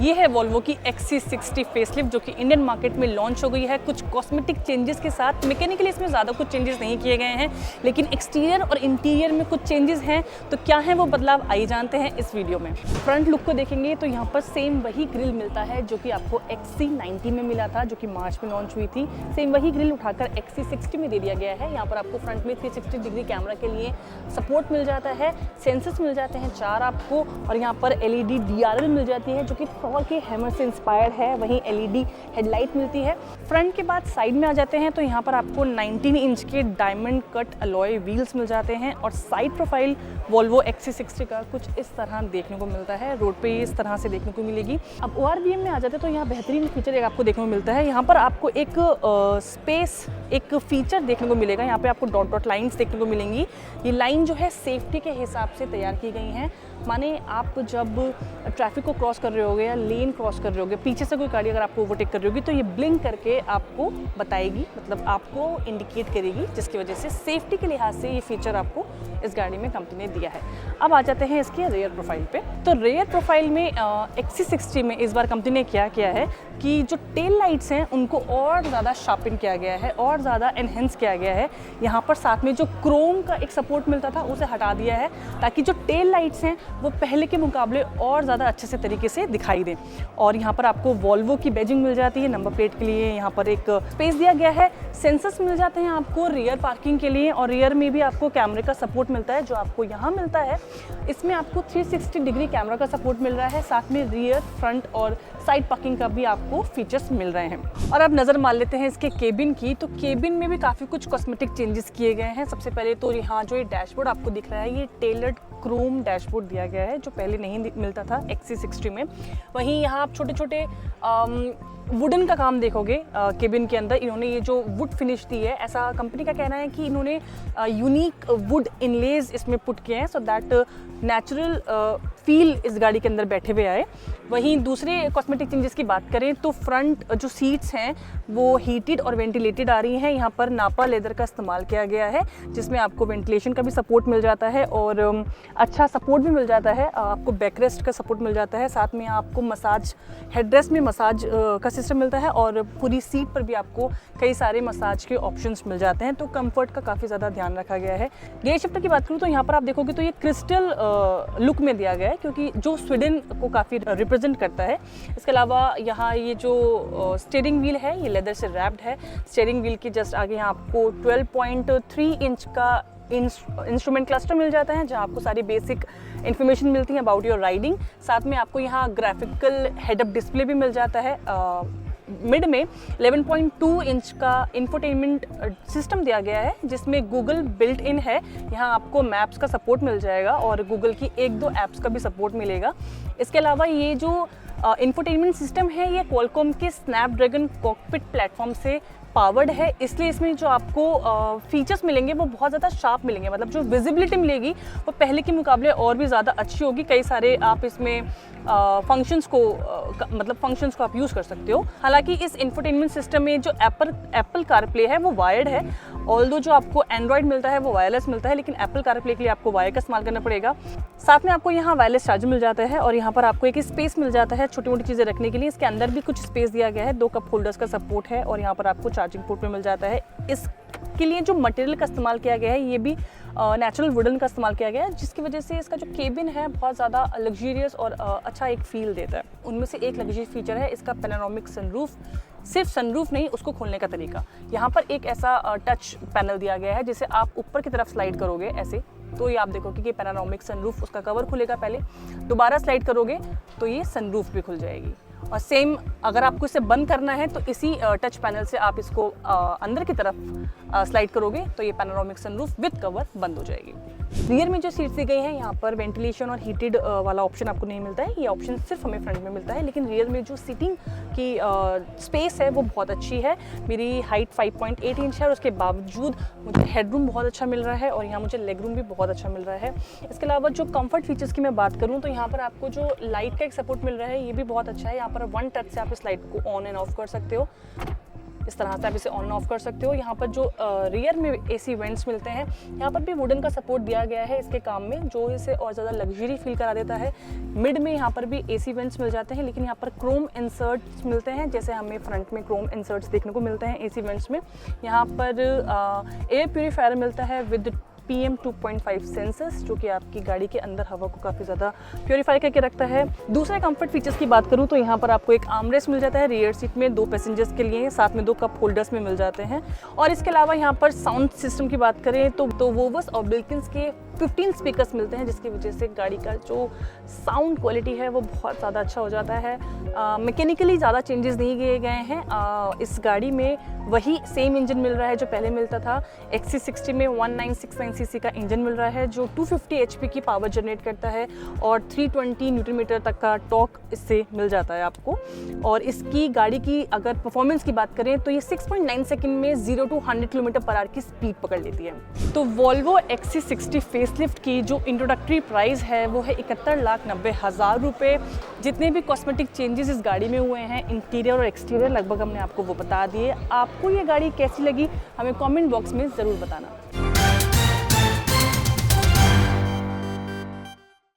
ये है वॉल्वो की XC60 फेसलिफ्ट जो कि इंडियन मार्केट में लॉन्च हो गई है कुछ कॉस्मेटिक चेंजेस के साथ। मैकेनिकली इसमें ज़्यादा कुछ चेंजेस नहीं किए गए हैं, लेकिन एक्सटीरियर और इंटीरियर में कुछ चेंजेस हैं। तो क्या है वो बदलाव, आइए जानते हैं इस वीडियो में। फ्रंट लुक को देखेंगे तो यहाँ पर सेम वही ग्रिल मिलता है जो कि आपको XC90 में मिला था, जो कि मार्च में लॉन्च हुई थी। सेम वही ग्रिल उठाकर XC60 में दे दिया गया है। यहाँ पर आपको फ्रंट में 360 डिग्री कैमरा के लिए सपोर्ट मिल जाता है, सेंसर्स मिल जाते हैं 4 आपको, और यहाँ पर LED DRL मिल जाती है जो कि थॉर के हैमर से इंस्पायर्ड है। वहीं LED हेडलाइट मिलती है। फ्रंट के बाद साइड में आ जाते हैं तो यहाँ पर आपको 19 इंच के डायमंड कट अलॉय व्हील्स मिल जाते हैं, और साइड प्रोफाइल वॉल्वो XC60 का कुछ इस तरह देखने को मिलता है। रोड पे इस तरह से देखने को मिलेगी। अब ORVM में आ जाते हैं तो यहाँ बेहतरीन फीचर एक आपको देखने को मिलता है। यहाँ पर आपको एक स्पेस एक फीचर देखने को मिलेगा। यहाँ पे आपको डॉट डॉट लाइन्स देखने को मिलेंगी। ये लाइन जो है सेफ्टी के हिसाब से तैयार की गई हैं। माने आप जब ट्रैफिक को क्रॉस कर रहे होगे या लेन क्रॉस कर रहे होगे, पीछे से कोई गाड़ी अगर आपको ओवरटेक कर रही होगी तो ये ब्लिंक करके आपको बताएगी, मतलब आपको इंडिकेट करेगी, जिसकी वजह से सेफ्टी के लिहाज से ये फीचर आपको इस गाड़ी में कंपनी ने दिया है। अब आ जाते हैं इसके रेयर प्रोफाइल पे। तो रेयर प्रोफाइल में XC60 में इस बार कंपनी ने क्या किया है कि जो टेल लाइट्स हैं उनको और ज़्यादा शार्पन किया गया है और ज़्यादा एनहेंस किया गया है। यहाँ पर साथ में जो क्रोम का एक सपोर्ट मिलता था उसे हटा दिया है, ताकि जो टेल लाइट्स हैं वो पहले के मुकाबले और ज़्यादा अच्छे से तरीके से दिखाई दें। और यहाँ पर आपको वॉल्वो की बैजिंग मिल जाती है नंबर प्लेट के लिए। यहाँ पर एक स्पेस दिया गया है। सेंसर्स मिल जाते हैं आपको रियर पार्किंग के लिए, और रियर में भी आपको कैमरे का सपोर्ट मिलता है जो आपको यहाँ मिलता है। इसमें आपको 360 डिग्री कैमरा का सपोर्ट मिल रहा है, साथ में रियर, फ्रंट और साइड पार्किंग का भी आपको फीचर्स मिल रहे हैं। और अब नज़र मार लेते हैं इसके केबिन की। तो केबिन में भी काफ़ी कुछ कॉस्मेटिक चेंजेस किए गए हैं। सबसे पहले तो यहाँ जो ये डैशबोर्ड आपको दिख रहा है, ये टेलर्ड क्रोम डैशबोर्ड दिया गया है जो पहले नहीं मिलता था XC60 में। वहीं यहाँ आप छोटे छोटे वुडन का काम देखोगे केबिन के अंदर। इन्होंने ये जो वुड फिनिश दी है, ऐसा कंपनी का कहना है कि इन्होंने यूनिक वुड इनलेज इसमें पुट किए हैं, सो दैट नेचुरल फील इस गाड़ी के अंदर बैठे हुए आए। वहीं दूसरे कॉस्मेटिक चेंजेस की बात करें तो फ्रंट जो सीट्स हैं वो हीटेड और वेंटिलेटेड आ रही हैं। यहाँ पर नापा लेदर का इस्तेमाल किया गया है, जिसमें आपको वेंटिलेशन का भी सपोर्ट मिल जाता है और अच्छा सपोर्ट भी मिल जाता है। आपको बैकरेस्ट का सपोर्ट मिल जाता है, साथ में आपको मसाज हेडरेस्ट में मसाज का सिस्टम मिलता है, और पूरी सीट पर भी आपको कई सारे मसाज के ऑप्शंस मिल जाते हैं। तो कंफर्ट का काफ़ी ज़्यादा ध्यान रखा गया है। गियर शिफ्टर की बात करूँ तो यहाँ पर आप देखोगे तो ये क्रिस्टल लुक में दिया गया है, क्योंकि जो स्वीडन को काफ़ी रिप्रेजेंट करता है। इसके अलावा यहाँ ये जो स्टीयरिंग व्हील है ये लेदर से रैप्ड है। स्टीयरिंग व्हील के जस्ट आगे यहाँ आपको 12.3 इंच का इंस्ट्रूमेंट क्लस्टर मिल जाता है, जहाँ आपको सारी बेसिक इन्फॉर्मेशन मिलती है अबाउट योर राइडिंग। साथ में आपको यहाँ ग्राफिकल हेड अप डिस्प्ले भी मिल जाता है। मिड में 11.2 इंच का इंफोटेनमेंट सिस्टम दिया गया है, जिसमें गूगल बिल्ट इन है। यहाँ आपको मैप्स का सपोर्ट मिल जाएगा और गूगल की 1-2 ऐप्स का भी सपोर्ट मिलेगा। इसके अलावा ये जो इंफोटेनमेंट सिस्टम है ये क्वालकॉम के स्नैपड्रैगन कॉकपिट प्लेटफॉर्म से पावर्ड है, इसलिए इसमें जो आपको फीचर्स मिलेंगे वो बहुत ज़्यादा शार्प मिलेंगे। मतलब जो विजिबिलिटी मिलेगी वो पहले के मुकाबले और भी ज़्यादा अच्छी होगी। कई सारे आप इसमें फंक्शंस को आप यूज़ कर सकते हो। हालांकि इस इंफोटेनमेंट सिस्टम में जो एप्पल कारप्ले है वो वायर्ड है, ऑल्दो जो आपको एंड्रॉयड मिलता है वो वायरलेस मिलता है, लेकिन एप्पल कारप्ले के लिए आपको वायर का इस्तेमाल करना पड़ेगा। साथ में आपको यहाँ वायरलेस चार्जर मिल जाता है, और यहाँ पर आपको एक स्पेस मिल जाता है छोटी मोटी चीज़ें रखने के लिए। इसके अंदर भी कुछ स्पेस दिया गया है, 2 कप होल्डर्स का सपोर्ट है, और यहाँ पर आपको चार्जिंग पोर्ट में मिल जाता है। इसके लिए जो मटेरियल का इस्तेमाल किया गया है ये भी नेचुरल वुडन का इस्तेमाल किया गया है, जिसकी वजह से इसका जो केबिन है बहुत ज़्यादा लग्जरियस और अच्छा एक फील देता है। उनमें से एक लग्जरी फीचर है इसका पैनोरामिक सनरूफ। सिर्फ सनरूफ नहीं, उसको खोलने का तरीका। यहाँ पर एक ऐसा टच पैनल दिया गया है, जिसे आप ऊपर की तरफ स्लाइड करोगे ऐसे, तो ये आप देखोगे कि पैनोरामिक सनरूफ, उसका कवर खुलेगा पहले, दोबारा स्लाइड करोगे तो ये सनरूफ भी खुल जाएगी। और सेम अगर आपको इसे बंद करना है तो इसी टच पैनल से आप इसको अंदर की तरफ स्लाइड करोगे तो ये पैनोरामिक सनरूफ विद कवर बंद हो जाएगी। रियर में जो सीट्स दी गई हैं यहाँ पर वेंटिलेशन और हीटेड वाला ऑप्शन आपको नहीं मिलता है। ये ऑप्शन सिर्फ हमें फ्रंट में मिलता है, लेकिन रियर में जो सीटिंग की स्पेस है वो बहुत अच्छी है। मेरी हाइट 5.8 इंच है और उसके बावजूद मुझे हेडरूम बहुत अच्छा मिल रहा है, और यहाँ मुझे लेग रूम भी बहुत अच्छा मिल रहा है। इसके अलावा जो कंफर्ट फीचर्स की मैं बात करूँ तो यहाँ पर आपको जो लाइट का एक सपोर्ट मिल रहा है ये भी बहुत अच्छा है। यहाँ पर 1 टच से आप इस लाइट को ऑन एंड ऑफ कर सकते हो। इस तरह से आप इसे ऑन ऑफ कर सकते हो। यहाँ पर जो रियर में AC वेंट्स मिलते हैं, यहाँ पर भी वुडन का सपोर्ट दिया गया है इसके काम में, जो इसे और ज़्यादा लग्जरी फील करा देता है। मिड में यहाँ पर भी AC वेंट्स मिल जाते हैं, लेकिन यहाँ पर क्रोम इंसर्ट्स मिलते हैं, जैसे हमें फ्रंट में क्रोम इंसर्ट्स देखने को मिलते हैं AC वेंट्स में। यहाँ पर एयर प्यूरीफायर मिलता है विद PM 2.5 सेंसर्स, जो कि आपकी गाड़ी के अंदर हवा को काफ़ी ज़्यादा प्योरीफाई करके रखता है। दूसरे कंफर्ट फीचर्स की बात करूँ तो यहाँ पर आपको एक आर्मरेस्ट मिल जाता है रियर सीट में 2 पैसेंजर्स के लिए, साथ में 2 कप होल्डर्स में मिल जाते हैं। और इसके अलावा यहाँ पर साउंड सिस्टम की बात करें तो वोवस और बिल्किंस के 15 स्पीकर्स मिलते हैं, जिसकी वजह से गाड़ी का जो साउंड क्वालिटी है वो बहुत ज़्यादा अच्छा हो जाता है। मैकेनिकली ज़्यादा चेंजेस नहीं किए गए हैं। इस गाड़ी में वही सेम इंजन मिल रहा है जो पहले मिलता था। XC60 में 1969 सीसी का इंजन मिल रहा है, जो 250 HP की पावर जनरेट करता है और 320 न्यूटन मीटर तक का टॉर्क इससे मिल जाता है आपको। और इसकी गाड़ी की अगर परफॉर्मेंस की बात करें तो ये 6.9 सेकंड में 0 to 100 km/h की स्पीड पकड़ लेती है। तो वोल्वो XC60 फेसलिफ्ट की जो इंट्रोडक्टरी प्राइस है वो है 71,90,000 रुपये। जितने भी कॉस्मेटिक चेंजेस इस गाड़ी में हुए हैं, इंटीरियर और एक्सटीरियर, लगभग हमने आपको वो बता दिए। आपको ये गाड़ी कैसी लगी हमें कमेंट बॉक्स में ज़रूर बताना।